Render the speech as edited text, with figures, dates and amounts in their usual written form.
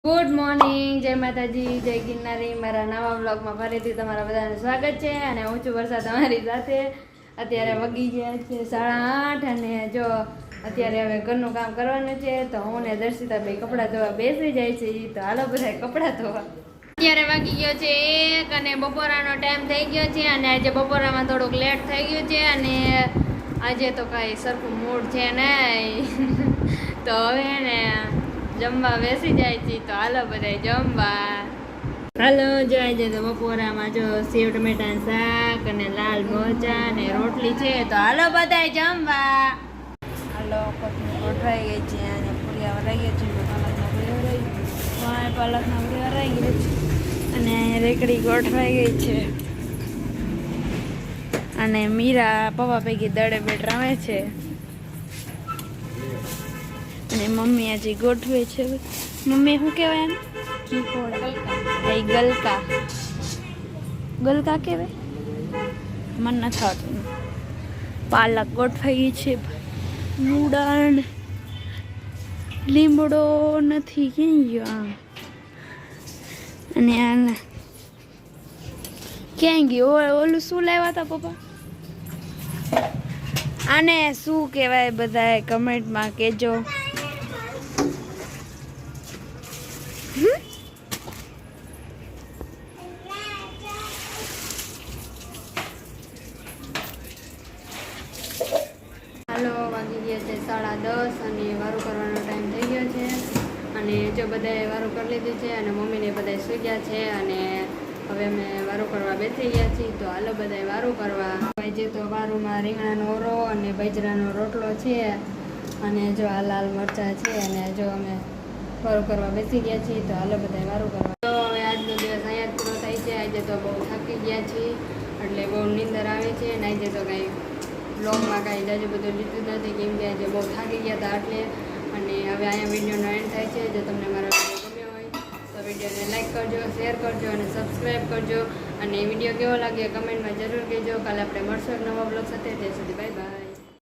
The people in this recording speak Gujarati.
ગુડ મોર્નિંગ, જય માતાજી, જય ગિરનારી। મારા નવા બ્લોગમાં ફરીથી તમારા બધાનું સ્વાગત છે અને હું છું વર્ષા તમારી સાથે। અત્યારે વાગી ગયા છે 8:30 અને જો અત્યારે હવે ઘરનું કામ કરવાનું છે તો હું ને દર્શિતા ભાઈ કપડાં ધોવા બેસી જાય છે। તો હાલો બધા કપડાં ધોવા। અત્યારે વાગી ગયો છે 1 અને બપોરાનો ટાઈમ થઈ ગયો છે અને આજે બપોરામાં થોડુંક લેટ થઈ ગયું છે અને આજે તો કાંઈ સરખું મૂડ છે નહીં તો હવે ને જમવા બેસી જાય છે। તો હાલો બધા જમવા। હાલો જો આજે તો બપોરામાં જો સેવ ટમેટાનું શાક અને લાલ મરચાં અને રોટલી છે। તો હાલો બધા જમવા। હાલો કોથમીર ગોઠવાઈ ગઈ છે અને પૂરી વરાઈ ગઈ છે, પાલકના પૂરી વરાઈ ગઈ, પાલકના પૂરી વરાઈ ગઈ છે અને રેકડી ગોઠવાઈ ગઈ છે અને મીરા પપ્પા પૈકી દડે બેટ રમે છે અને મમ્મી આજે ગોઠવે છે। મમ્મી શું કહેવાય એમ? ગલકા ગલકા કહેવાય, મને નથી આવતું। પાલક ગોઠવાઈ છે, મૂળાણ લીમડો નથી ક્યાં ગયો અને આ ક્યાં ગયો? ઓલું શું લાવ્યા હતા પપ્પા? આને શું કહેવાય બધાએ કમેન્ટમાં કહેજો। હાલો વાગી ગયા છે 10:30 અને વારું કરવાનો ટાઈમ થઈ ગયો છે અને જો બધાએ વારું કરી લીધું છે અને મમ્મીને બધાએ સૂઈ ગયા છે અને હવે અમે વારું કરવા બેસી ગયા છીએ। તો હાલો બધાએ વારું કરવા। આજે તો વારુંમાં રીંગણાનો ઓરો અને બાજરાનો રોટલો છે અને જો આ લાલ મરચાં છે અને જો અમે વારું કરવા બેસી ગયા છીએ। તો હાલો બધાએ વારું કરવા। તો હવે આજનો દિવસ અહીંયા જ પૂરો થાય છે। આજે તો બહુ થાકી ગયા છીએ એટલે બહુ નીંદર આવે છે અને આજે તો કાંઈ બ્લોગમાં કાંઈ જાજુ બધું લીધું નથી કેમ કે આજે બહુ થાકી ગયા હતા એટલે। અને હવે અહીંયા વિડીયોનો એન્ડ થાય છે। જો તમને મારો વિડીયો ગમ્યો હોય તો વિડીયોને લાઈક કરજો, શેર કરજો અને સબસ્ક્રાઈબ કરજો અને વિડીયો કેવો લાગ્યો કમેન્ટમાં જરૂર કહેજો। કાલે આપણે મળશું એક નવા બ્લોગ સાથે। ત્યાં સુધી બાય બાય।